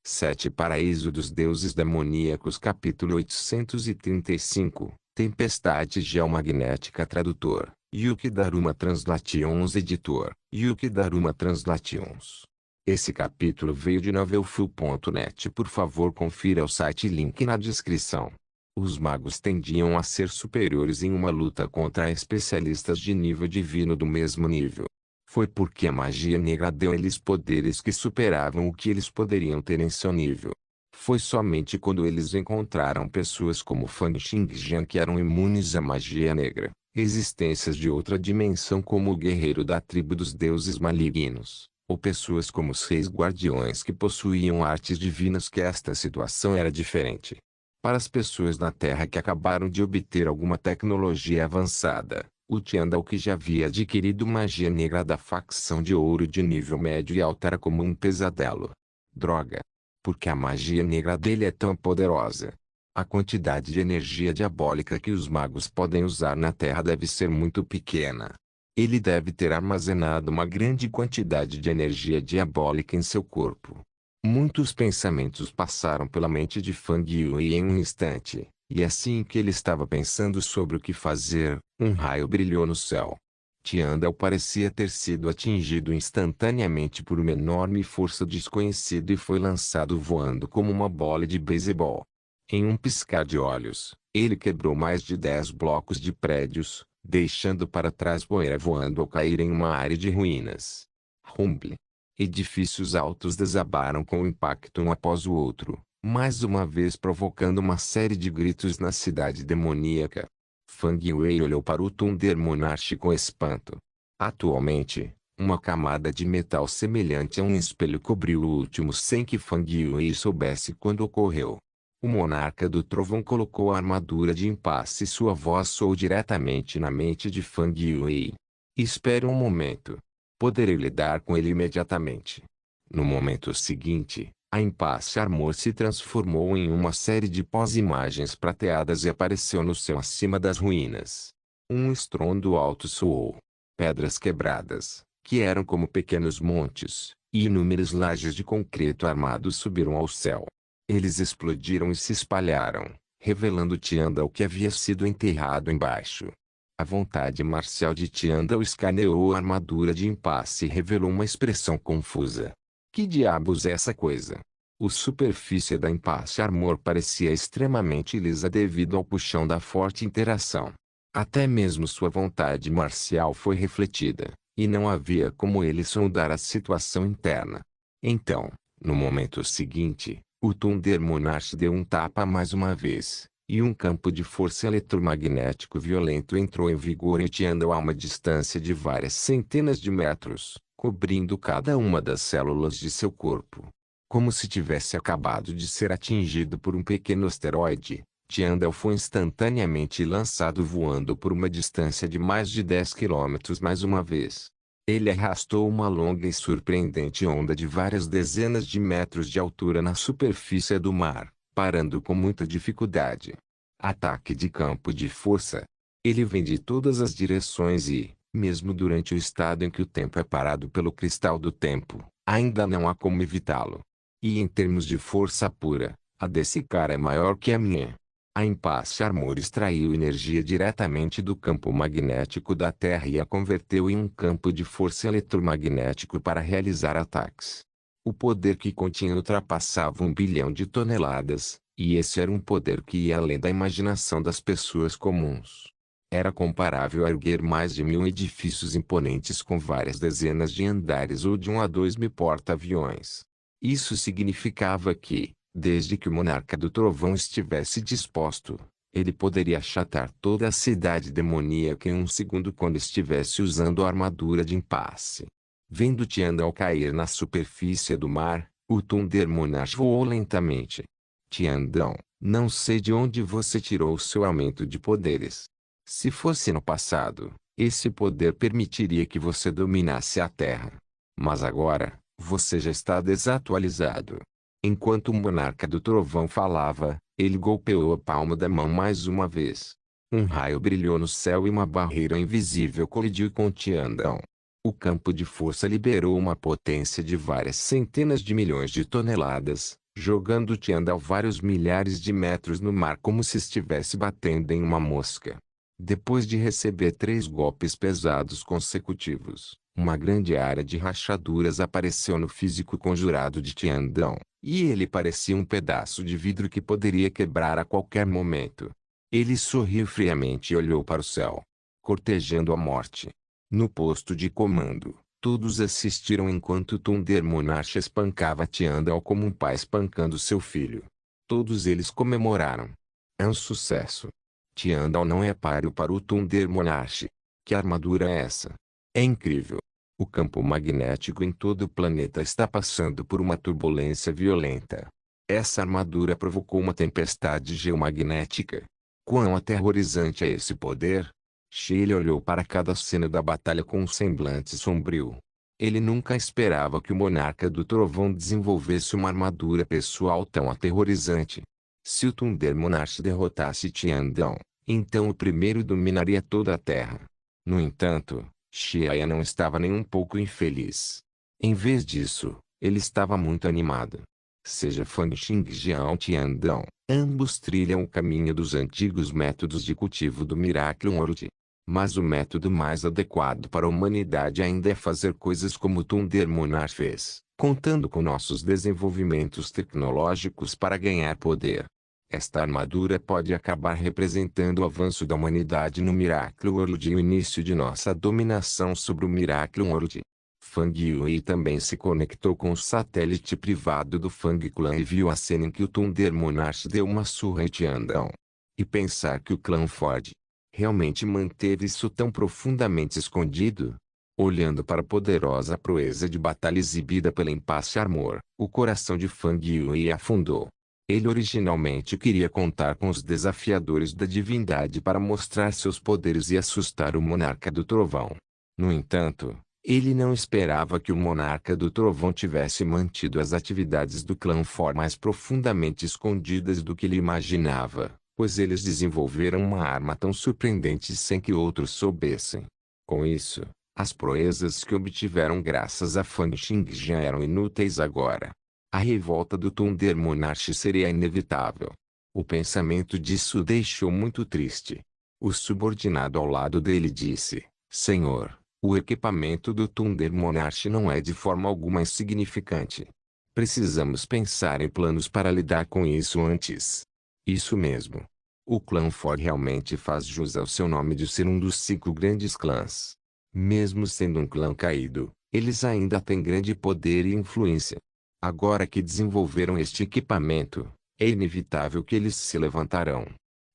Sete Paraíso dos Deuses Demoníacos Capítulo 835 Tempestade Geomagnética Tradutor, Yuki Daruma Translations Editor, Yuki Daruma Translations. Esse capítulo veio de novelfull.net. Por favor, confira o site, link na descrição. Os magos tendiam a ser superiores em uma luta contra especialistas de nível divino do mesmo nível. Foi porque a magia negra deu a eles poderes que superavam o que eles poderiam ter em seu nível. Foi somente quando eles encontraram pessoas como Fang Xingjian que eram imunes à magia negra, existências de outra dimensão como o guerreiro da tribo dos deuses malignos, ou pessoas como os reis guardiões que possuíam artes divinas, que esta situação era diferente. Para as pessoas na Terra que acabaram de obter alguma tecnologia avançada, o Tiandal, que já havia adquirido magia negra da facção de ouro de nível médio e alto, era como um pesadelo. Droga! Porque a magia negra dele é tão poderosa. A quantidade de energia diabólica que os magos podem usar na Terra deve ser muito pequena. Ele deve ter armazenado uma grande quantidade de energia diabólica em seu corpo. Muitos pensamentos passaram pela mente de Fang Yue em um instante. E assim que ele estava pensando sobre o que fazer, um raio brilhou no céu. Tiandal parecia ter sido atingido instantaneamente por uma enorme força desconhecida e foi lançado voando como uma bola de beisebol. Em um piscar de olhos, ele quebrou mais de 10 blocos de prédios, deixando para trás poeira voando ao cair em uma área de ruínas. Rumble! Edifícios altos desabaram com impacto um após o outro, mais uma vez provocando uma série de gritos na cidade demoníaca. Fang Yue olhou para o Thunder Monarch com espanto. Atualmente, uma camada de metal semelhante a um espelho cobriu o último sem que Fang Yue soubesse quando ocorreu. O monarca do trovão colocou a armadura de impasse e sua voz soou diretamente na mente de Fang Yue. Espere um momento. Poderei lidar com ele imediatamente. No momento seguinte, a Impasse Armor se transformou em uma série de pós-imagens prateadas e apareceu no céu acima das ruínas. Um estrondo alto soou. Pedras quebradas, que eram como pequenos montes, e inúmeras lajes de concreto armado subiram ao céu. Eles explodiram e se espalharam, revelando Tiandal que havia sido enterrado embaixo. A vontade marcial de Tiandal escaneou a armadura de Impasse e revelou uma expressão confusa. Que diabos é essa coisa? A superfície da Impasse Armor parecia extremamente lisa devido ao puxão da forte interação. Até mesmo sua vontade marcial foi refletida, e não havia como ele sondar a situação interna. Então, no momento seguinte, o Thunder Monarch deu um tapa mais uma vez, e um campo de força eletromagnético violento entrou em vigor em Tiandal a uma distância de várias centenas de metros, cobrindo cada uma das células de seu corpo. Como se tivesse acabado de ser atingido por um pequeno asteroide, Tiandal foi instantaneamente lançado voando por uma distância de mais de 10 quilômetros mais uma vez. Ele arrastou uma longa e surpreendente onda de várias dezenas de metros de altura na superfície do mar, parando com muita dificuldade. Ataque de campo de força. Ele vem de todas as direções e, mesmo durante o estado em que o tempo é parado pelo cristal do tempo, ainda não há como evitá-lo. E em termos de força pura, a desse cara é maior que a minha. A Impasse Armor extraiu energia diretamente do campo magnético da Terra e a converteu em um campo de força eletromagnético para realizar ataques. O poder que continha ultrapassava 1 bilhão de toneladas, e esse era um poder que ia além da imaginação das pessoas comuns. Era comparável a erguer mais de 1000 edifícios imponentes com várias dezenas de andares ou de 1 a 2 mil porta-aviões. Isso significava que, desde que o monarca do trovão estivesse disposto, ele poderia achatar toda a cidade demoníaca em um segundo quando estivesse usando a armadura de impasse. Vendo Tiandal cair na superfície do mar, o Thunder Monarch voou lentamente. Tiandal, não sei de onde você tirou o seu aumento de poderes. Se fosse no passado, esse poder permitiria que você dominasse a Terra. Mas agora, você já está desatualizado. Enquanto o monarca do trovão falava, ele golpeou a palma da mão mais uma vez. Um raio brilhou no céu e uma barreira invisível colidiu com Tiandal. O campo de força liberou uma potência de várias centenas de milhões de toneladas, jogando Tiandal vários milhares de metros no mar como se estivesse batendo em uma mosca. Depois de receber 3 golpes pesados consecutivos, uma grande área de rachaduras apareceu no físico conjurado de Tiandão, e ele parecia um pedaço de vidro que poderia quebrar a qualquer momento. Ele sorriu friamente e olhou para o céu, cortejando a morte. No posto de comando, todos assistiram enquanto Thunder Monarch espancava Tiandal como um pai espancando seu filho. Todos eles comemoraram. É um sucesso. Tiandal não é páreo para o Thunder Monarch. Que armadura é essa? É incrível. O campo magnético em todo o planeta está passando por uma turbulência violenta. Essa armadura provocou uma tempestade geomagnética. Quão aterrorizante é esse poder? Sheila olhou para cada cena da batalha com um semblante sombrio. Ele nunca esperava que o Monarca do Trovão desenvolvesse uma armadura pessoal tão aterrorizante. Se o Thunder Monarch derrotasse Tiandão, então o primeiro dominaria toda a Terra. No entanto, Sheila não estava nem um pouco infeliz. Em vez disso, ele estava muito animado. Seja Fan Xingjian ou Tiandão, ambos trilham o caminho dos antigos métodos de cultivo do Miraculum World. Mas o método mais adequado para a humanidade ainda é fazer coisas como o Thunder Monarch fez, contando com nossos desenvolvimentos tecnológicos para ganhar poder. Esta armadura pode acabar representando o avanço da humanidade no Miraculum World e o início de nossa dominação sobre o Miraculum World. Fang Yui também se conectou com o satélite privado do Fang Clan e viu a cena em que o Thunder Monarch deu uma surra em Tiandão. E pensar que o clã Ford realmente manteve isso tão profundamente escondido? Olhando para a poderosa proeza de batalha exibida pela Impasse Armor, o coração de Fang Yui afundou. Ele originalmente queria contar com os desafiadores da divindade para mostrar seus poderes e assustar o Monarca do Trovão. No entanto, ele não esperava que o Monarca do Trovão tivesse mantido as atividades do clã For mais profundamente escondidas do que ele imaginava, pois eles desenvolveram uma arma tão surpreendente sem que outros soubessem. Com isso, as proezas que obtiveram graças a Fan Xingjian eram inúteis agora. A revolta do Thunder Monarch seria inevitável. O pensamento disso o deixou muito triste. O subordinado ao lado dele disse: Senhor, o equipamento do Thunder Monarch não é de forma alguma insignificante. Precisamos pensar em planos para lidar com isso antes. Isso mesmo. O clã For realmente faz jus ao seu nome de ser um dos 5 grandes clãs. Mesmo sendo um clã caído, eles ainda têm grande poder e influência. Agora que desenvolveram este equipamento, é inevitável que eles se levantarão.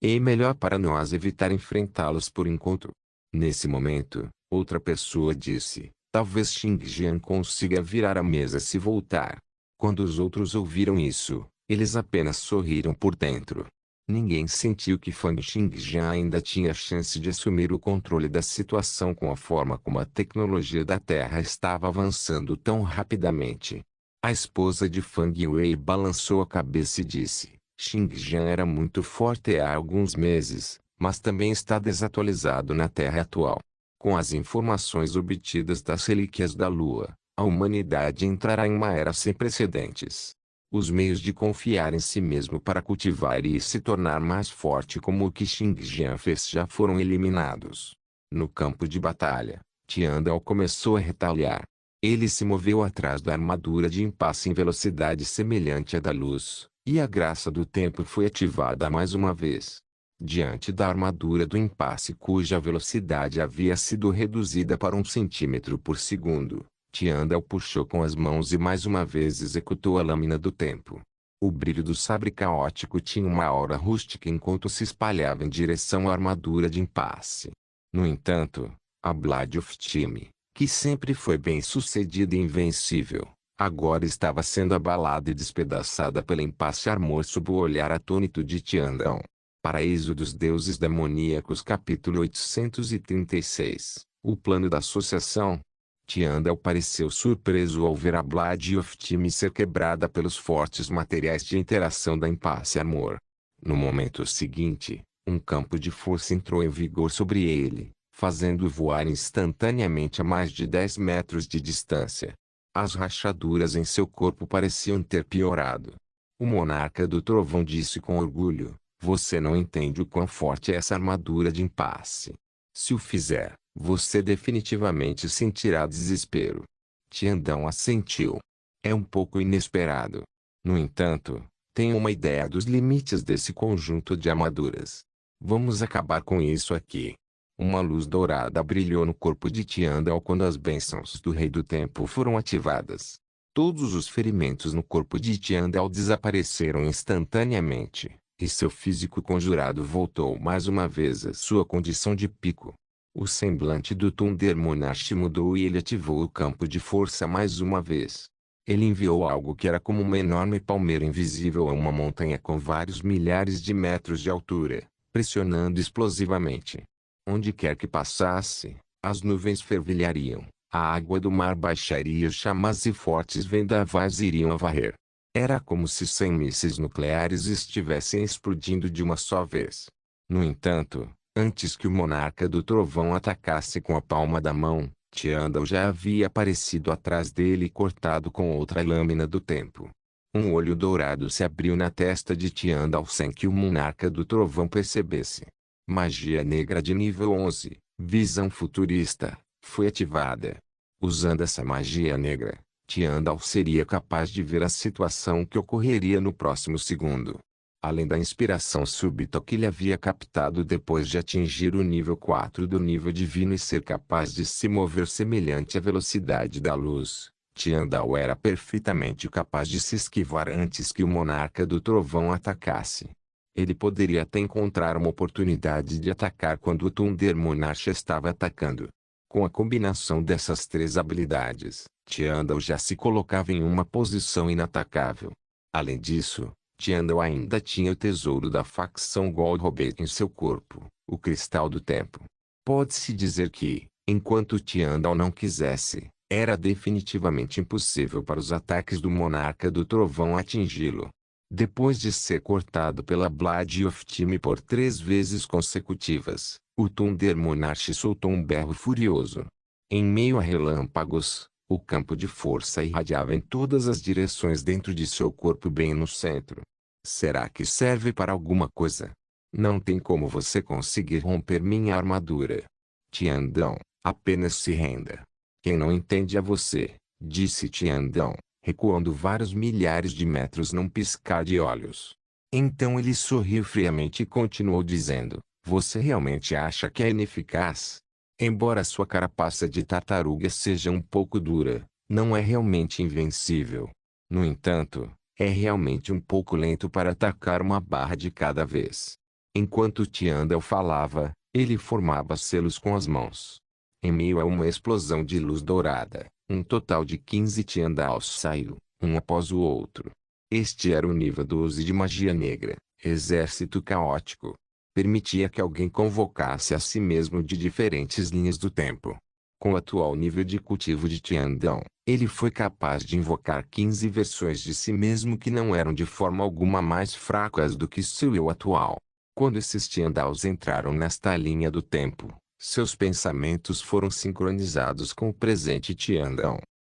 É melhor para nós evitar enfrentá-los por enquanto. Nesse momento, outra pessoa disse: talvez Xingjian consiga virar a mesa se voltar. Quando os outros ouviram isso, eles apenas sorriram por dentro. Ninguém sentiu que Fan Xingjian ainda tinha chance de assumir o controle da situação com a forma como a tecnologia da Terra estava avançando tão rapidamente. A esposa de Fang Yui balançou a cabeça e disse: Xingjian era muito forte há alguns meses, mas também está desatualizado na Terra atual. Com as informações obtidas das relíquias da Lua, a humanidade entrará em uma era sem precedentes. Os meios de confiar em si mesmo para cultivar e se tornar mais forte como o que Xingjian fez já foram eliminados. No campo de batalha, Tiandal começou a retaliar. Ele se moveu atrás da armadura de impasse em velocidade semelhante à da luz, e a graça do tempo foi ativada mais uma vez. Diante da armadura do impasse cuja velocidade havia sido reduzida para 1 centímetro por segundo, Tiandal puxou com as mãos e mais uma vez executou a lâmina do tempo. O brilho do sabre caótico tinha uma aura rústica enquanto se espalhava em direção à armadura de impasse. No entanto, a Blade of Time, que sempre foi bem-sucedida e invencível, agora estava sendo abalada e despedaçada pela Impasse Armor sob o olhar atônito de Tiandão. Paraíso dos Deuses Demoníacos capítulo 836 O plano da associação. Tiandal pareceu surpreso ao ver a Blade of Time ser quebrada pelos fortes materiais de interação da Impasse Armor. No momento seguinte, um campo de força entrou em vigor sobre ele, fazendo-o voar instantaneamente a mais de 10 metros de distância. As rachaduras em seu corpo pareciam ter piorado. O monarca do trovão disse com orgulho: você não entende o quão forte é essa armadura de impasse. Se o fizer, você definitivamente sentirá desespero. Tiandão assentiu. É um pouco inesperado. No entanto, tenho uma ideia dos limites desse conjunto de armaduras. Vamos acabar com isso aqui. Uma luz dourada brilhou no corpo de Tiandal quando as bênçãos do Rei do Tempo foram ativadas. Todos os ferimentos no corpo de Tiandal desapareceram instantaneamente, e seu físico conjurado voltou mais uma vez à sua condição de pico. O semblante do Thunder Monarch mudou e ele ativou o campo de força mais uma vez. Ele enviou algo que era como uma enorme palmeira invisível a uma montanha com vários milhares de metros de altura, pressionando explosivamente. Onde quer que passasse, as nuvens fervilhariam, a água do mar baixaria chamas e fortes vendavais iriam a varrer. Era como se 100 mísseis nucleares estivessem explodindo de uma só vez. No entanto, antes que o monarca do trovão atacasse com a palma da mão, Tiandal já havia aparecido atrás dele e cortado com outra lâmina do tempo. Um olho dourado se abriu na testa de Tiandal sem que o monarca do trovão percebesse. Magia negra de nível 11, visão futurista, foi ativada. Usando essa magia negra, Tiandal seria capaz de ver a situação que ocorreria no próximo segundo. Além da inspiração súbita que ele havia captado depois de atingir o nível 4 do nível divino e ser capaz de se mover semelhante à velocidade da luz, Tiandal era perfeitamente capaz de se esquivar antes que o monarca do trovão atacasse. Ele poderia até encontrar uma oportunidade de atacar quando o Thunder Monarch estava atacando. Com a combinação dessas três habilidades, Tiandal já se colocava em uma posição inatacável. Além disso, Tiandal ainda tinha o tesouro da facção Goldrobet em seu corpo, o Cristal do Tempo. Pode-se dizer que, enquanto Tiandal não quisesse, era definitivamente impossível para os ataques do Monarca do Trovão atingi-lo. Depois de ser cortado pela Blade of Time por 3 vezes consecutivas, o Thunder Monarch soltou um berro furioso. Em meio a relâmpagos, o campo de força irradiava em todas as direções dentro de seu corpo bem no centro. Será que serve para alguma coisa? Não tem como você conseguir romper minha armadura. Tiandão, apenas se renda. Quem não entende é você, disse Tiandão, recuando vários milhares de metros num piscar de olhos. Então ele sorriu friamente e continuou dizendo: você realmente acha que é ineficaz? Embora sua carapaça de tartaruga seja um pouco dura, não é realmente invencível. No entanto, é realmente um pouco lento para atacar uma barra de cada vez. Enquanto Tiandal falava, ele formava selos com as mãos. Em meio a uma explosão de luz dourada, um total de 15 Tiandals saiu, um após o outro. Este era o nível 12 de magia negra, exército caótico. Permitia que alguém convocasse a si mesmo de diferentes linhas do tempo. Com o atual nível de cultivo de Tiandão, ele foi capaz de invocar 15 versões de si mesmo que não eram de forma alguma mais fracas do que seu eu atual. Quando esses Tiandals entraram nesta linha do tempo, seus pensamentos foram sincronizados com o presente Tiandão.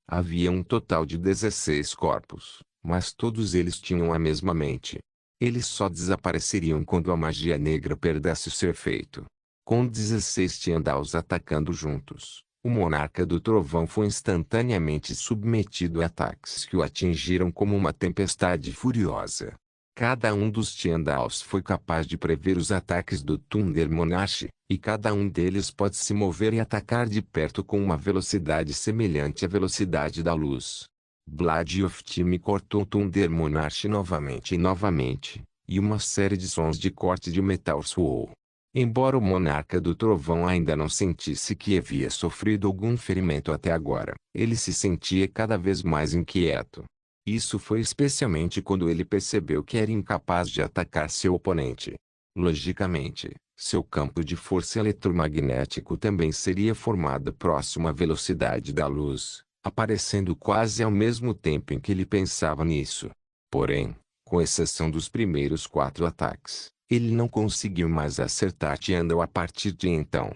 Havia um total de 16 corpos, mas todos eles tinham a mesma mente. Eles só desapareceriam quando a magia negra perdesse seu efeito. Com 16 Tiandals atacando juntos, o monarca do trovão foi instantaneamente submetido a ataques que o atingiram como uma tempestade furiosa. Cada um dos Tiandals foi capaz de prever os ataques do Thunder Monarch, e cada um deles pode se mover e atacar de perto com uma velocidade semelhante à velocidade da luz. Blade of Time cortou Thunder Monarch novamente e novamente, e uma série de sons de corte de metal soou. Embora o monarca do trovão ainda não sentisse que havia sofrido algum ferimento até agora, ele se sentia cada vez mais inquieto. Isso foi especialmente quando ele percebeu que era incapaz de atacar seu oponente. Logicamente, seu campo de força eletromagnético também seria formado próximo à velocidade da luz, aparecendo quase ao mesmo tempo em que ele pensava nisso. Porém, com exceção dos primeiros 4 ataques, ele não conseguiu mais acertar Tiandal a partir de então.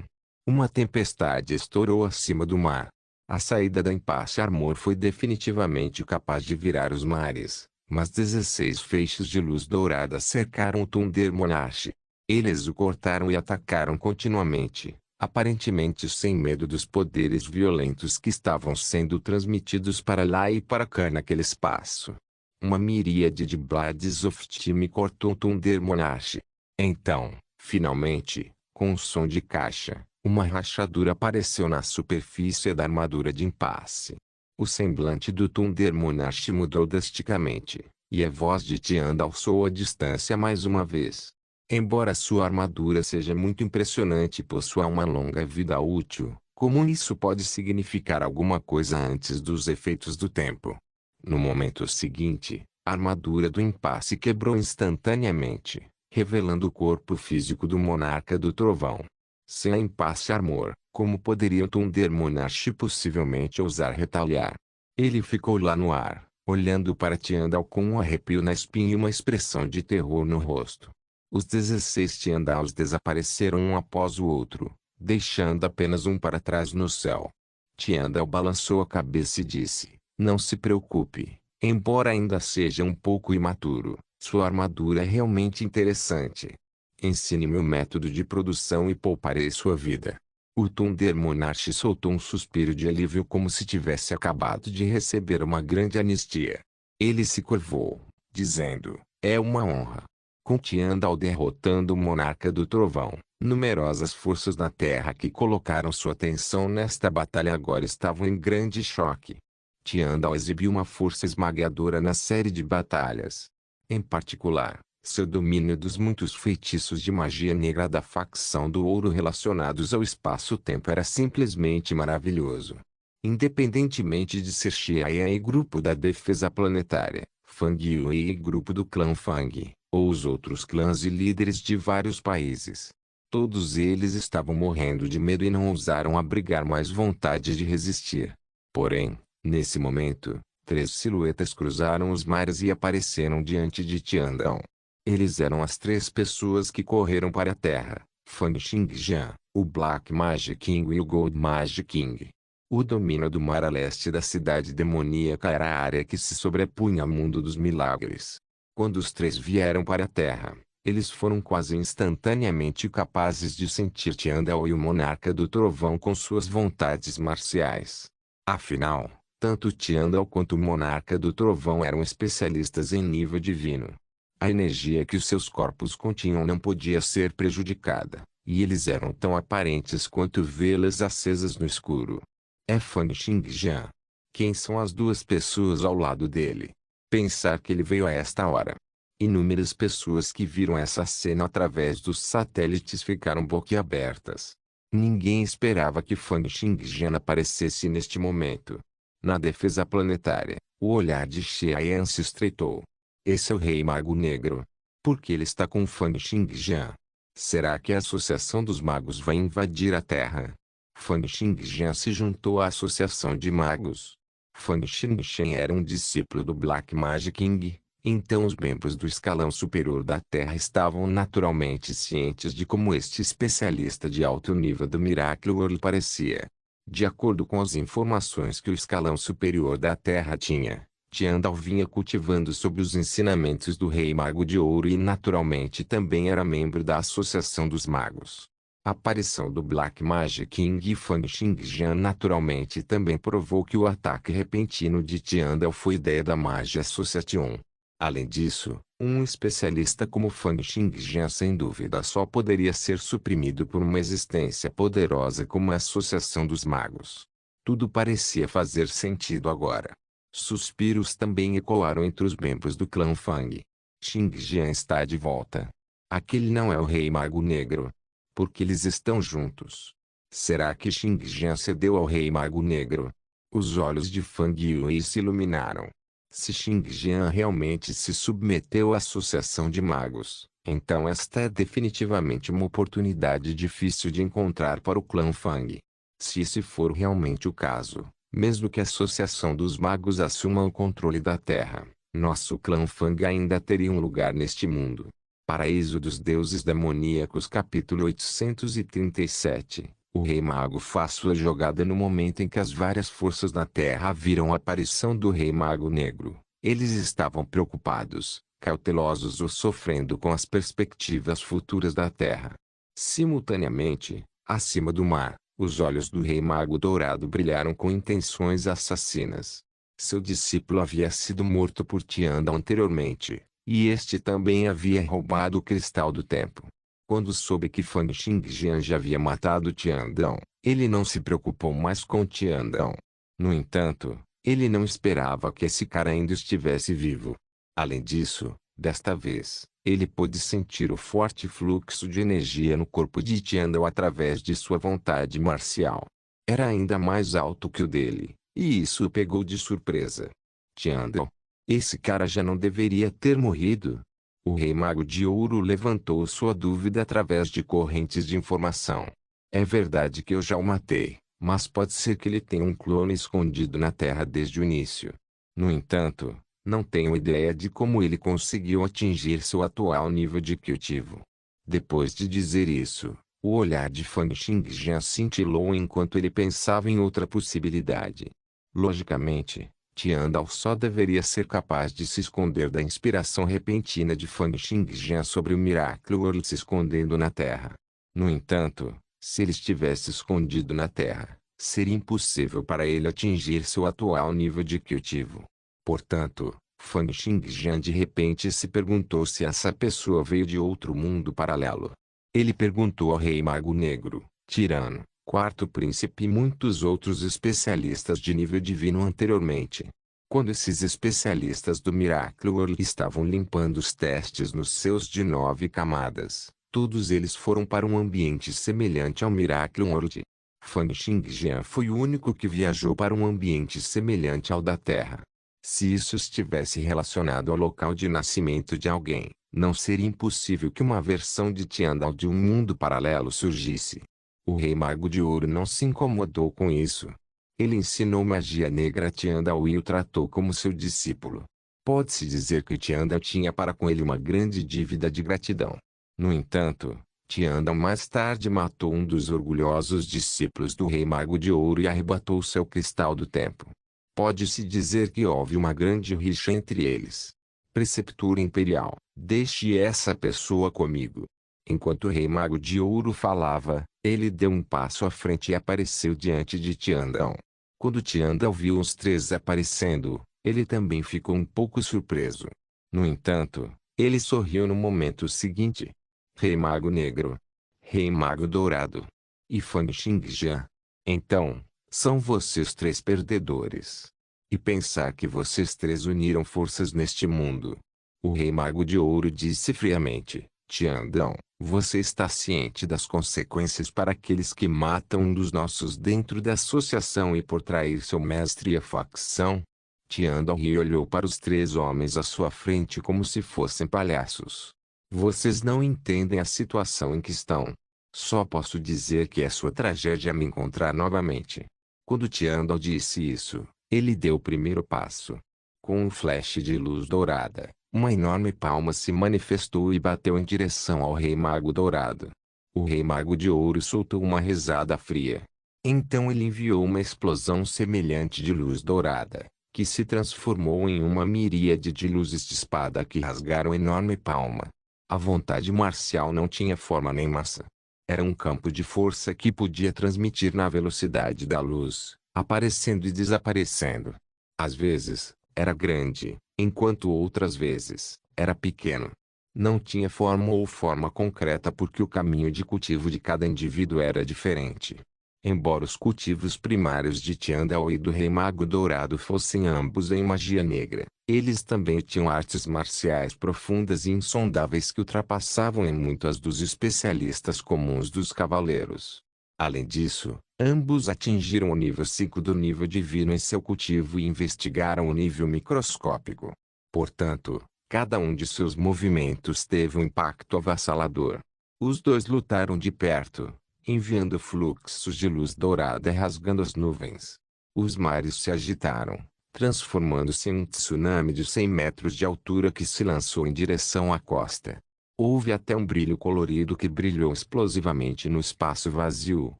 Uma tempestade estourou acima do mar. A saída da Impasse Armor foi definitivamente capaz de virar os mares, mas 16 feixes de luz dourada cercaram o Thunder Monarch. Eles o cortaram e atacaram continuamente, aparentemente sem medo dos poderes violentos que estavam sendo transmitidos para lá e para cá naquele espaço. Uma miríade de Blades of Time cortou o Thunder Monarch. Então, finalmente, com um som de caixa, uma rachadura apareceu na superfície da armadura de impasse. O semblante do Thunder Monarch mudou drasticamente, e a voz de Tyandal soou à distância mais uma vez. Embora sua armadura seja muito impressionante e possua uma longa vida útil, como isso pode significar alguma coisa antes dos efeitos do tempo? No momento seguinte, a armadura do impasse quebrou instantaneamente, revelando o corpo físico do Monarca do Trovão. Sem a impasse armor, como poderia o Thunder Monarch possivelmente ousar retaliar? Ele ficou lá no ar, olhando para Tyandal com um arrepio na espinha e uma expressão de terror no rosto. Os 16 Tyandals desapareceram um após o outro, deixando apenas um para trás no céu. Tyandal balançou a cabeça e disse: "Não se preocupe, embora ainda seja um pouco imaturo, sua armadura é realmente interessante. Ensine-me o método de produção e pouparei sua vida." O Thunder Monarch soltou um suspiro de alívio como se tivesse acabado de receber uma grande anistia. Ele se curvou, dizendo: "É uma honra." Com Tyandal derrotando o Monarca do Trovão, numerosas forças na Terra que colocaram sua atenção nesta batalha agora estavam em grande choque. Tyandal exibiu uma força esmagadora na série de batalhas. Em particular, seu domínio dos muitos feitiços de magia negra da facção do Ouro relacionados ao espaço-tempo era simplesmente maravilhoso. Independentemente de ser Xia e grupo da Defesa Planetária, Fang Yue e grupo do clã Fang, ou os outros clãs e líderes de vários países. Todos eles estavam morrendo de medo e não ousaram abrigar mais vontade de resistir. Porém, nesse momento, 3 silhuetas cruzaram os mares e apareceram diante de Tyandal. Eles eram as 3 pessoas que correram para a Terra: Fang Xingjian, o Black Magic King e o Gold Magic King. O domínio do mar a leste da cidade demoníaca era a área que se sobrepunha ao mundo dos milagres. Quando os 3 vieram para a Terra, eles foram quase instantaneamente capazes de sentir Tyandal e o Monarca do Trovão com suas vontades marciais. Afinal, tanto Tyandal quanto o Monarca do Trovão eram especialistas em nível divino. A energia que os seus corpos continham não podia ser prejudicada, e eles eram tão aparentes quanto velas acesas no escuro. É Fang Xingjian. Quem são as 2 pessoas ao lado dele? Pensar que ele veio a esta hora. Inúmeras pessoas que viram essa cena através dos satélites ficaram boquiabertas. Ninguém esperava que Fang Xingjian aparecesse neste momento. Na defesa planetária, o olhar de Xiayan se estreitou. Esse é o Rei Mago Negro. Por que ele está com Fang Xingjian? Será que a Associação dos Magos vai invadir a Terra? Fang Xingjian se juntou à Associação de Magos. Fang Xingjian era um discípulo do Black Magic King, então os membros do escalão superior da Terra estavam naturalmente cientes de como este especialista de alto nível do Miracle World parecia. De acordo com as informações que o escalão superior da Terra tinha, Tyandal vinha cultivando sob os ensinamentos do Rei Mago de Ouro e naturalmente também era membro da Associação dos Magos. A aparição do Black Magic King e Fang Xingjian naturalmente também provou que o ataque repentino de Tyandal foi ideia da Magia Association. Além disso, um especialista como Fang Xingjian sem dúvida só poderia ser suprimido por uma existência poderosa como a Associação dos Magos. Tudo parecia fazer sentido agora. Suspiros também ecoaram entre os membros do clã Fang. Xingjian está de volta. Aquele não é o Rei Mago Negro. Porque eles estão juntos. Será que Xingjian cedeu ao Rei Mago Negro? Os olhos de Fang Yue se iluminaram. Se Xingjian realmente se submeteu à Associação de Magos, então esta é definitivamente uma oportunidade difícil de encontrar para o clã Fang. Se esse for realmente o caso, mesmo que a Associação dos Magos assuma o controle da Terra, nosso clã Fang ainda teria um lugar neste mundo. Paraíso dos Deuses Demoníacos capítulo 837. O Rei Mago faz sua jogada no momento em que as várias forças na Terra viram a aparição do Rei Mago Negro. Eles estavam preocupados, cautelosos ou sofrendo com as perspectivas futuras da Terra. Simultaneamente, acima do mar, os olhos do Rei Mago Dourado brilharam com intenções assassinas. Seu discípulo havia sido morto por Tianda anteriormente, e este também havia roubado o Cristal do Tempo. Quando soube que Fang Xingjian já havia matado Tiandão, ele não se preocupou mais com Tiandão. No entanto, ele não esperava que esse cara ainda estivesse vivo. Além disso, desta vez, ele pôde sentir o forte fluxo de energia no corpo de Tiandão através de sua vontade marcial. Era ainda mais alto que o dele, e isso o pegou de surpresa. Tiandão, esse cara já não deveria ter morrido? O Rei Mago de Ouro levantou sua dúvida através de correntes de informação. É verdade que eu já o matei, mas pode ser que ele tenha um clone escondido na Terra desde o início. No entanto, não tenho ideia de como ele conseguiu atingir seu atual nível de cultivo. Depois de dizer isso, o olhar de Fang Xingjian cintilou enquanto ele pensava em outra possibilidade. Logicamente, Tiandao só deveria ser capaz de se esconder da inspiração repentina de Fang Xingjian sobre o Miracle World se escondendo na Terra. No entanto, se ele estivesse escondido na Terra, seria impossível para ele atingir seu atual nível de cultivo. Portanto, Fang Xingjian de repente se perguntou se essa pessoa veio de outro mundo paralelo. Ele perguntou ao Rei Mago Negro, Tirano, Quarto Príncipe e muitos outros especialistas de nível divino anteriormente. Quando esses especialistas do Miracle World estavam limpando os testes nos seus de 9 camadas, todos eles foram para um ambiente semelhante ao Miracle World. Fang Xingjian foi o único que viajou para um ambiente semelhante ao da Terra. Se isso estivesse relacionado ao local de nascimento de alguém, não seria impossível que uma versão de Tiandao de um mundo paralelo surgisse. O Rei Mago de Ouro não se incomodou com isso. Ele ensinou magia negra a Tiandao e o tratou como seu discípulo. Pode-se dizer que Tiandao tinha para com ele uma grande dívida de gratidão. No entanto, Tiandao mais tarde matou um dos orgulhosos discípulos do Rei Mago de Ouro e arrebatou seu Cristal do Tempo. Pode-se dizer que houve uma grande rixa entre eles. Preceptura Imperial, deixe essa pessoa comigo. Enquanto o Rei Mago de Ouro falava, ele deu um passo à frente e apareceu diante de Tiandao. Quando Tiandao viu os três aparecendo, ele também ficou um pouco surpreso. No entanto, ele sorriu no momento seguinte. Rei Mago Negro, Rei Mago Dourado e Fang Xingjian. Então, são vocês três perdedores. E pensar que vocês três uniram forças neste mundo. O Rei Mago de Ouro disse friamente, Tiandao, você está ciente das consequências para aqueles que matam um dos nossos dentro da associação e por trair seu mestre e a facção? Tiandao riu e olhou para os três homens à sua frente como se fossem palhaços. Vocês não entendem a situação em que estão. Só posso dizer que é sua tragédia me encontrar novamente. Quando Tiandao disse isso, ele deu o primeiro passo. Com um flash de luz dourada, uma enorme palma se manifestou e bateu em direção ao Rei Mago Dourado. O Rei Mago de Ouro soltou uma risada fria. Então ele enviou uma explosão semelhante de luz dourada, que se transformou em uma miríade de luzes de espada que rasgaram a enorme palma. A vontade marcial não tinha forma nem massa. Era um campo de força que podia transmitir na velocidade da luz, aparecendo e desaparecendo. Às vezes, era grande, enquanto outras vezes, era pequeno. Não tinha forma ou forma concreta porque o caminho de cultivo de cada indivíduo era diferente. Embora os cultivos primários de Tiandao e do Rei Mago Dourado fossem ambos em magia negra, eles também tinham artes marciais profundas e insondáveis que ultrapassavam em muito as dos especialistas comuns dos cavaleiros. Além disso, ambos atingiram o nível 5 do nível divino em seu cultivo e investigaram o nível microscópico. Portanto, cada um de seus movimentos teve um impacto avassalador. Os dois lutaram de perto, enviando fluxos de luz dourada e rasgando as nuvens. Os mares se agitaram, transformando-se em um tsunami de 100 metros de altura que se lançou em direção à costa. Houve até um brilho colorido que brilhou explosivamente no espaço vazio,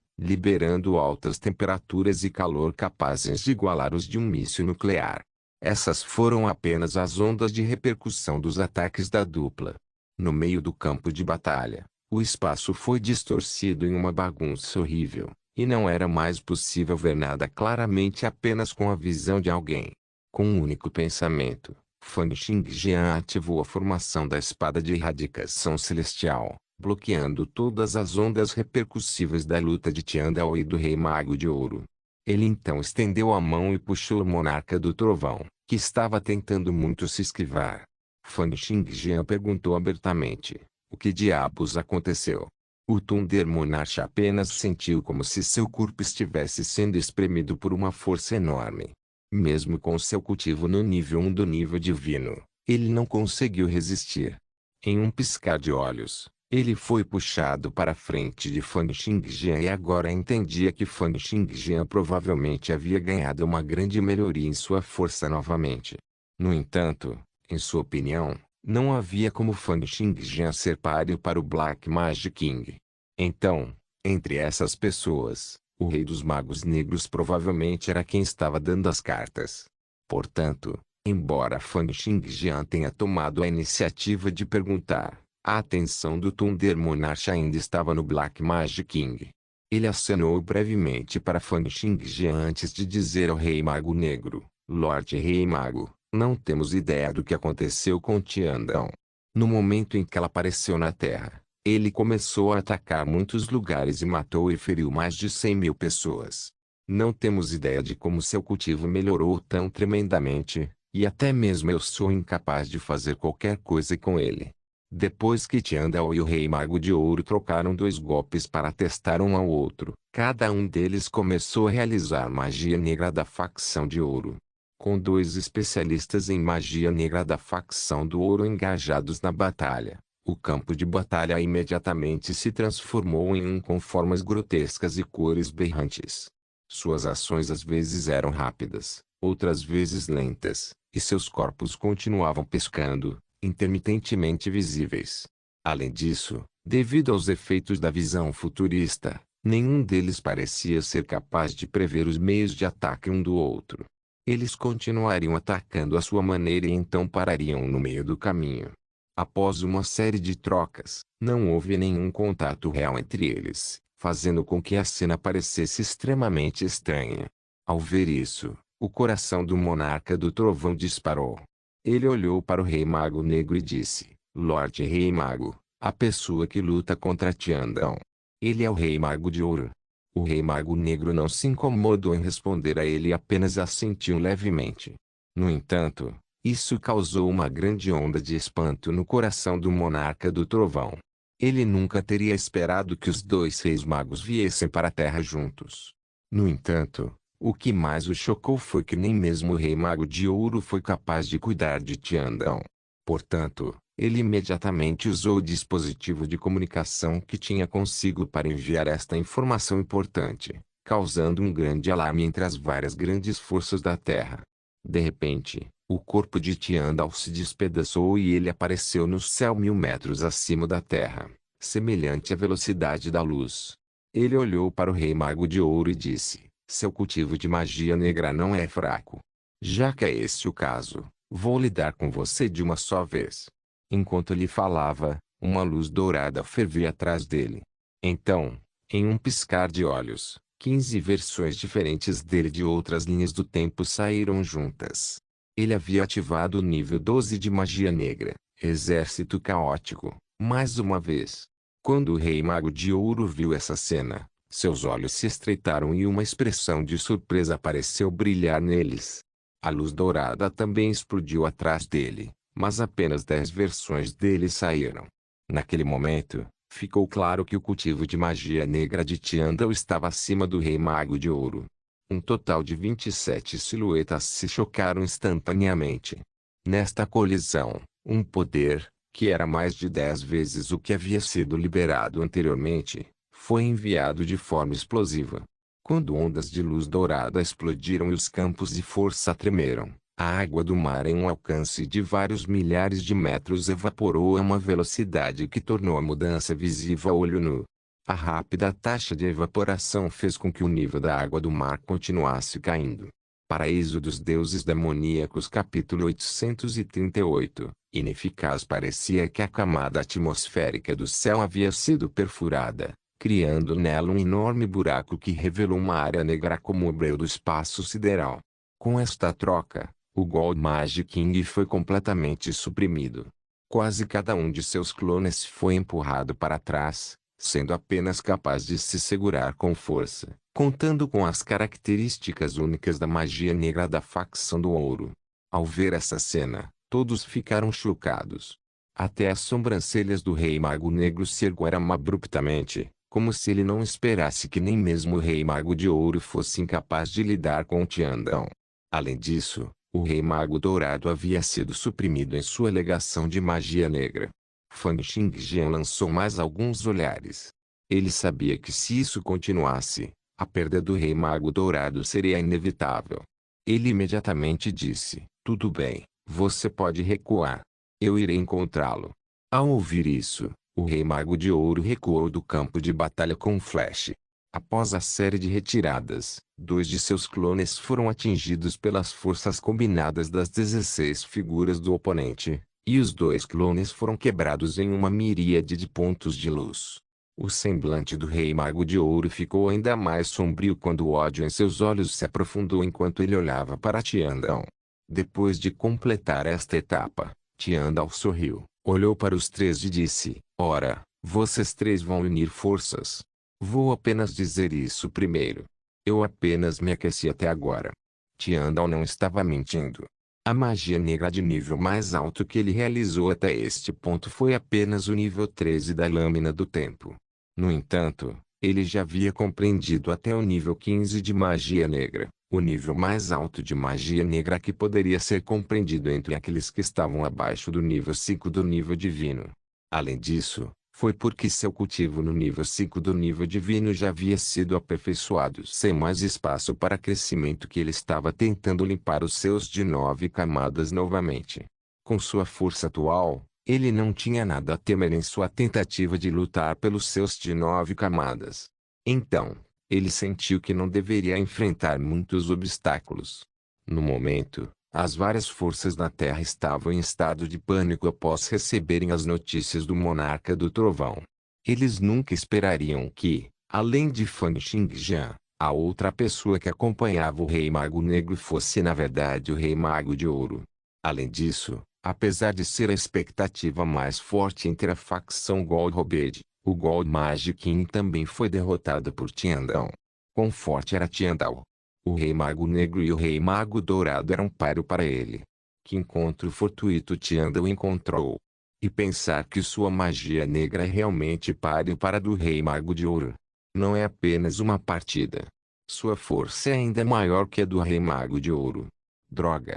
liberando altas temperaturas e calor capazes de igualar os de um míssil nuclear. Essas foram apenas as ondas de repercussão dos ataques da dupla. No meio do campo de batalha, o espaço foi distorcido em uma bagunça horrível, e não era mais possível ver nada claramente apenas com a visão de alguém. Com um único pensamento, Fan Xingjian ativou a formação da espada de erradicação celestial, bloqueando todas as ondas repercussivas da luta de Tiandao e do Rei Mago de Ouro. Ele então estendeu a mão e puxou o Monarca do Trovão, que estava tentando muito se esquivar. Fan Xingjian perguntou abertamente: o que diabos aconteceu? O Thunder Monarch apenas sentiu como se seu corpo estivesse sendo espremido por uma força enorme. Mesmo com seu cultivo no nível 1 do nível divino, ele não conseguiu resistir. Em um piscar de olhos, ele foi puxado para a frente de Fan Xingjian e agora entendia que Fan Xingjian provavelmente havia ganhado uma grande melhoria em sua força novamente. No entanto, em sua opinião, não havia como Fan Xingjian ser páreo para o Black Magic King. Então, entre essas pessoas, o Rei dos Magos Negros provavelmente era quem estava dando as cartas. Portanto, embora Fan Xingjian tenha tomado a iniciativa de perguntar, a atenção do Thunder Monarch ainda estava no Black Magic King. Ele acenou brevemente para Fan Xingjian antes de dizer ao Rei Mago Negro: Lorde Rei Mago, não temos ideia do que aconteceu com Tiandão. No momento em que ela apareceu na Terra, ele começou a atacar muitos lugares e matou e feriu mais de 100.000 pessoas. Não temos ideia de como seu cultivo melhorou tão tremendamente, e até mesmo eu sou incapaz de fazer qualquer coisa com ele. Depois que Tiandao e o Rei Mago de Ouro trocaram 2 golpes para testar um ao outro, cada um deles começou a realizar magia negra da facção de ouro. Com 2 especialistas em magia negra da facção do ouro engajados na batalha, o campo de batalha imediatamente se transformou em um com formas grotescas e cores berrantes. Suas ações às vezes eram rápidas, outras vezes lentas, e seus corpos continuavam pescando, intermitentemente visíveis. Além disso, devido aos efeitos da visão futurista, nenhum deles parecia ser capaz de prever os meios de ataque um do outro. Eles continuariam atacando à sua maneira e então parariam no meio do caminho. Após uma série de trocas, não houve nenhum contato real entre eles, fazendo com que a cena parecesse extremamente estranha. Ao ver isso, o coração do Monarca do Trovão disparou. Ele olhou para o Rei Mago Negro e disse: Lorde Rei Mago, a pessoa que luta contra Tiandão. Ele é o Rei Mago de Ouro. O Rei Mago Negro não se incomodou em responder a ele e apenas assentiu levemente. No entanto, isso causou uma grande onda de espanto no coração do Monarca do Trovão. Ele nunca teria esperado que os 2 reis magos viessem para a Terra juntos. No entanto, o que mais o chocou foi que nem mesmo o Rei Mago de Ouro foi capaz de cuidar de Tiandão. Portanto, ele imediatamente usou o dispositivo de comunicação que tinha consigo para enviar esta informação importante, causando um grande alarme entre as várias grandes forças da Terra. De repente, o corpo de Tiandao se despedaçou e ele apareceu no céu 1000 metros acima da Terra, semelhante à velocidade da luz. Ele olhou para o Rei Mago de Ouro e disse: seu cultivo de magia negra não é fraco. Já que é esse o caso, vou lidar com você de uma só vez. Enquanto ele falava, uma luz dourada fervia atrás dele. Então, em um piscar de olhos, 15 versões diferentes dele de outras linhas do tempo saíram juntas. Ele havia ativado o nível 12 de magia negra, exército caótico, mais uma vez. Quando o Rei Mago de Ouro viu essa cena, seus olhos se estreitaram e uma expressão de surpresa pareceu brilhar neles. A luz dourada também explodiu atrás dele, mas apenas 10 versões dele saíram. Naquele momento, ficou claro que o cultivo de magia negra de Tiandao estava acima do Rei Mago de Ouro. Um total de 27 silhuetas se chocaram instantaneamente. Nesta colisão, um poder, que era mais de 10 vezes o que havia sido liberado anteriormente, foi enviado de forma explosiva. Quando ondas de luz dourada explodiram e os campos de força tremeram, a água do mar em um alcance de vários milhares de metros evaporou a uma velocidade que tornou a mudança visível a olho nu. A rápida taxa de evaporação fez com que o nível da água do mar continuasse caindo. Paraíso dos Deuses Demoníacos capítulo 838. Ineficaz parecia que a camada atmosférica do céu havia sido perfurada, criando nela um enorme buraco que revelou uma área negra como o breu do espaço sideral. Com esta troca, o Gold Mage King foi completamente suprimido. Quase cada um de seus clones foi empurrado para trás, sendo apenas capaz de se segurar com força, contando com as características únicas da magia negra da facção do ouro. Ao ver essa cena, todos ficaram chocados. Até as sobrancelhas do Rei Mago Negro se ergueram abruptamente, como se ele não esperasse que nem mesmo o Rei Mago de Ouro fosse incapaz de lidar com Tiandão. Além disso, o Rei Mago Dourado havia sido suprimido em sua alegação de magia negra. Fang Xingjian lançou mais alguns olhares. Ele sabia que se isso continuasse, a perda do Rei Mago Dourado seria inevitável. Ele imediatamente disse: "Tudo bem, você pode recuar. Eu irei encontrá-lo." Ao ouvir isso, o Rei Mago de Ouro recuou do campo de batalha com um flash. Após a série de retiradas, 2 de seus clones foram atingidos pelas forças combinadas das 16 figuras do oponente, e os 2 clones foram quebrados em uma miríade de pontos de luz. O semblante do Rei Mago de Ouro ficou ainda mais sombrio quando o ódio em seus olhos se aprofundou enquanto ele olhava para Tiandão. Depois de completar esta etapa, Tiandão sorriu, olhou para os 3 e disse: "Ora, vocês 3 vão unir forças. Vou apenas dizer isso primeiro. Eu apenas me aqueci até agora." Tiandão não estava mentindo. A magia negra de nível mais alto que ele realizou até este ponto foi apenas o nível 13 da Lâmina do Tempo. No entanto, ele já havia compreendido até o nível 15 de magia negra, o nível mais alto de magia negra que poderia ser compreendido entre aqueles que estavam abaixo do nível 5 do nível divino. Além disso, foi porque seu cultivo no nível 5 do nível divino já havia sido aperfeiçoado sem mais espaço para crescimento que ele estava tentando limpar os seus de 9 camadas novamente. Com sua força atual, ele não tinha nada a temer em sua tentativa de lutar pelos seus de 9 camadas. Então, ele sentiu que não deveria enfrentar muitos obstáculos. No momento, as várias forças da Terra estavam em estado de pânico após receberem as notícias do Monarca do Trovão. Eles nunca esperariam que, além de Fang Xingjian, a outra pessoa que acompanhava o Rei Mago Negro fosse na verdade o Rei Mago de Ouro. Além disso, apesar de ser a expectativa mais forte entre a facção Gold Robed, o Gold Mage King também foi derrotado por Tiandão. Quão forte era Tiandão? O Rei Mago Negro e o Rei Mago Dourado eram páreo para ele. Que encontro fortuito Tiandão encontrou. E pensar que sua magia negra é realmente páreo para a do Rei Mago de Ouro. Não é apenas uma partida. Sua força é ainda maior que a do Rei Mago de Ouro. Droga.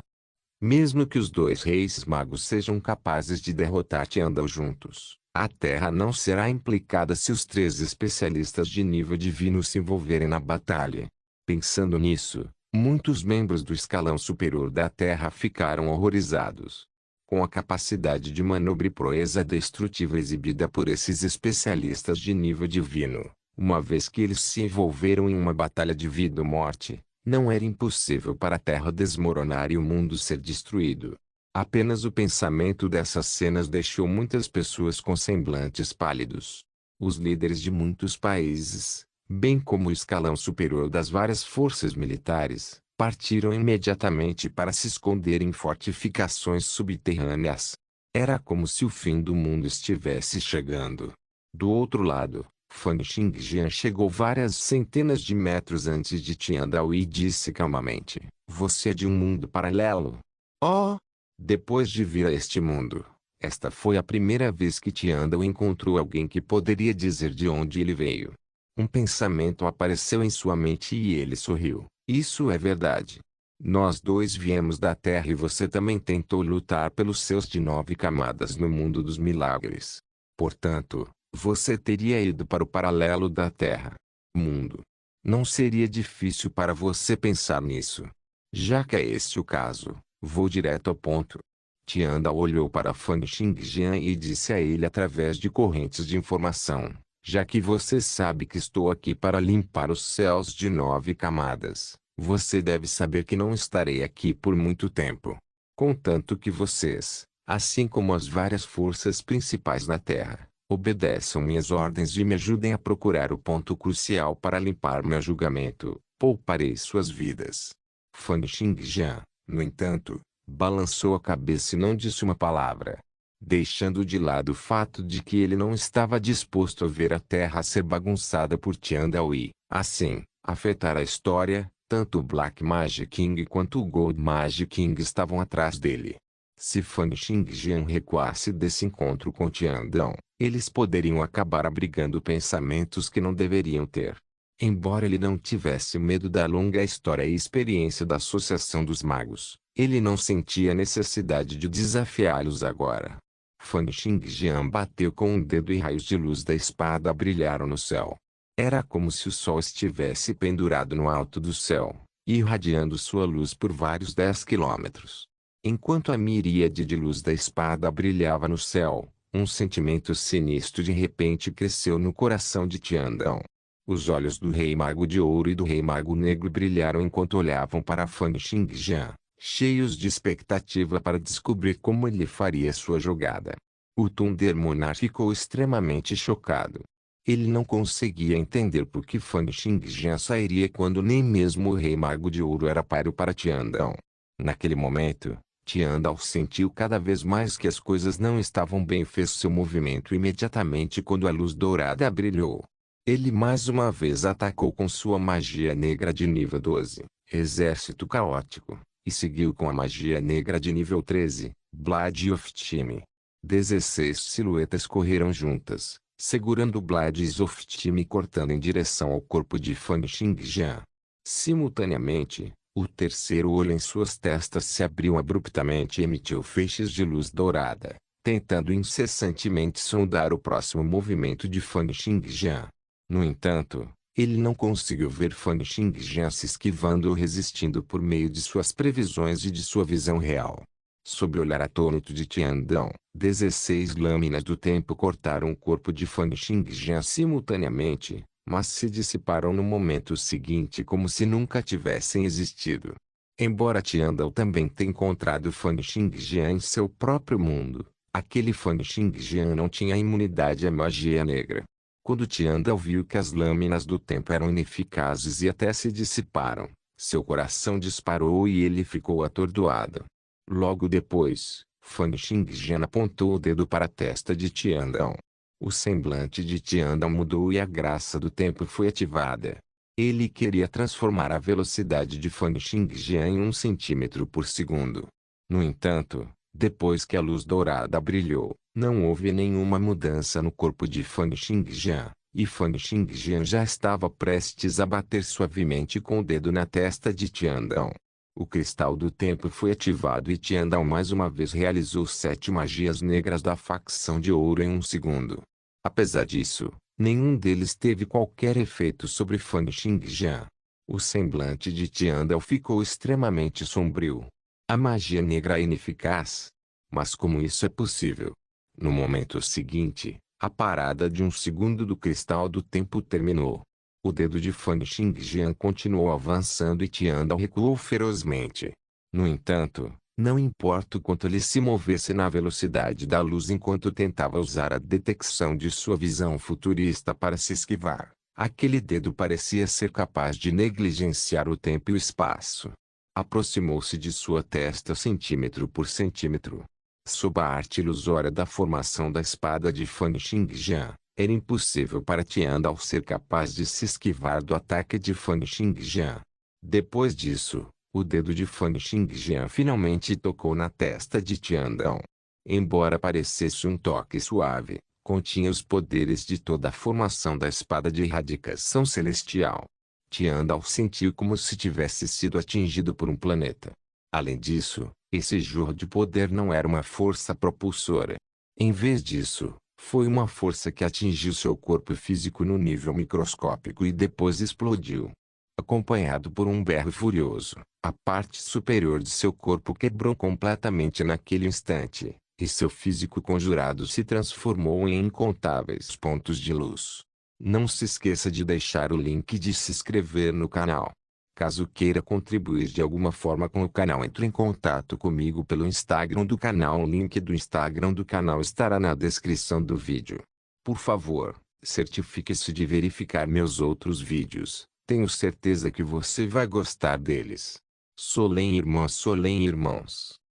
Mesmo que os 2 reis magos sejam capazes de derrotar Tiandão juntos, a Terra não será implicada se os 3 especialistas de nível divino se envolverem na batalha. Pensando nisso, muitos membros do escalão superior da Terra ficaram horrorizados. Com a capacidade de manobra e proeza destrutiva exibida por esses especialistas de nível divino, uma vez que eles se envolveram em uma batalha de vida ou morte, não era impossível para a Terra desmoronar e o mundo ser destruído. Apenas o pensamento dessas cenas deixou muitas pessoas com semblantes pálidos. Os líderes de muitos países, bem como o escalão superior das várias forças militares, partiram imediatamente para se esconder em fortificações subterrâneas. Era como se o fim do mundo estivesse chegando. Do outro lado, Fang Xingjian chegou várias centenas de metros antes de Tiandao e disse calmamente: "Você é de um mundo paralelo?" "Oh!" Depois de vir a este mundo, esta foi a primeira vez que Tiandao encontrou alguém que poderia dizer de onde ele veio. Um pensamento apareceu em sua mente e ele sorriu. "Isso é verdade. Nós 2 viemos da Terra e você também tentou lutar pelos seus de 9 camadas no mundo dos milagres. Portanto, você teria ido para o paralelo da Terra. Mundo. Não seria difícil para você pensar nisso. Já que é este o caso, vou direto ao ponto." Tiandao olhou para Fang Xingjian e disse a ele através de correntes de informação: "Já que você sabe que estou aqui para limpar os céus de 9 camadas, Você deve saber que não estarei aqui por muito tempo. Contanto que vocês, assim como as várias forças principais na Terra, obedeçam minhas ordens e me ajudem a procurar o ponto crucial para limpar meu julgamento, pouparei suas vidas. Fan Xingjian, no entanto, balançou a cabeça e não disse uma palavra, deixando de lado o fato de que ele não estava disposto a ver a Terra ser bagunçada por Tian Dao e, assim, afetar a história. Tanto o Black Magic King quanto o Gold Magic King estavam atrás dele. Se Fan Xingjian recuasse desse encontro com Tiandão, eles poderiam acabar abrigando pensamentos que não deveriam ter. Embora ele não tivesse medo da longa história e experiência da Associação dos Magos, ele não sentia necessidade de desafiá-los agora. Fan Xingjian bateu com um dedo e raios de luz da espada brilharam no céu. Era como se o sol estivesse pendurado no alto do céu, irradiando sua luz por vários 10 quilômetros. Enquanto a miríade de luz da espada brilhava no céu, um sentimento sinistro de repente cresceu no coração de Tiandão. Os olhos do Rei Mago de Ouro e do Rei Mago Negro brilharam enquanto olhavam para Fan Xingjian, cheios de expectativa para descobrir como ele faria sua jogada. O Thunder Monarch ficou extremamente chocado. Ele não conseguia entender por que Fan Xingjian sairia quando nem mesmo o Rei Mago de Ouro era páreo para Tiandão. Naquele momento, Tiandão sentiu cada vez mais que as coisas não estavam bem e fez seu movimento imediatamente quando a luz dourada brilhou. Ele mais uma vez atacou com sua magia negra de nível 12, Exército Caótico, e seguiu com a magia negra de nível 13, Blade of Time. 16 silhuetas correram juntas, segurando o Blades of Time e cortando em direção ao corpo de Fan Xingjian. Simultaneamente, o terceiro olho em suas testas se abriu abruptamente e emitiu feixes de luz dourada, tentando incessantemente sondar o próximo movimento de Fan Xingjian. No entanto, ele não conseguiu ver Fan Xingjian se esquivando ou resistindo por meio de suas previsões e de sua visão real. Sob o olhar atônito de Tiandão, 16 lâminas do tempo cortaram o corpo de Fan Xingjian simultaneamente, mas se dissiparam no momento seguinte como se nunca tivessem existido. Embora Tiandão também tenha encontrado Fan Xingjian em seu próprio mundo, aquele Fan Xingjian não tinha imunidade à magia negra. Quando Tiandão viu que as lâminas do tempo eram ineficazes e até se dissiparam, seu coração disparou e ele ficou atordoado. Logo depois, Fan Xingjian apontou o dedo para a testa de Tiandão. O semblante de Tiandão mudou e a graça do tempo foi ativada. Ele queria transformar a velocidade de Fan Xingjian em 1 centímetro por segundo. No entanto, depois que a luz dourada brilhou, não houve nenhuma mudança no corpo de Fan Xingjian, e Fan Xingjian já estava prestes a bater suavemente com o dedo na testa de Tiandão. O cristal do tempo foi ativado e Tiandão mais uma vez realizou 7 magias negras da facção de ouro em 1 segundo. Apesar disso, nenhum deles teve qualquer efeito sobre Fan Xingjian. O semblante de Tiandão ficou extremamente sombrio. A magia negra é ineficaz. Mas como isso é possível? No momento seguinte, a parada de 1 segundo do cristal do tempo terminou. O dedo de Fan Xingjian continuou avançando e Tiandão recuou ferozmente. No entanto, não importa o quanto ele se movesse na velocidade da luz enquanto tentava usar a detecção de sua visão futurista para se esquivar, aquele dedo parecia ser capaz de negligenciar o tempo e o espaço. Aproximou-se de sua testa centímetro por centímetro. Sob a arte ilusória da formação da espada de Fan Xingjian, era impossível para Tiandão ser capaz de se esquivar do ataque de Fan Xingjian. Depois disso, o dedo de Fan Xingjian finalmente tocou na testa de Tiandão. Embora parecesse um toque suave, continha os poderes de toda a formação da espada de erradicação celestial. Tiandão sentiu como se tivesse sido atingido por um planeta. Além disso, esse jorro de poder não era uma força propulsora. Em vez disso, foi uma força que atingiu seu corpo físico no nível microscópico e depois explodiu. Acompanhado por um berro furioso, a parte superior de seu corpo quebrou completamente naquele instante, e seu físico conjurado se transformou em incontáveis pontos de luz. Não se esqueça de deixar o link de se inscrever no canal. Caso queira contribuir de alguma forma com o canal, entre em contato comigo pelo Instagram do canal. O link do Instagram do canal estará na descrição do vídeo. Por favor, certifique-se de verificar meus outros vídeos. Tenho certeza que você vai gostar deles. Solem irmãos.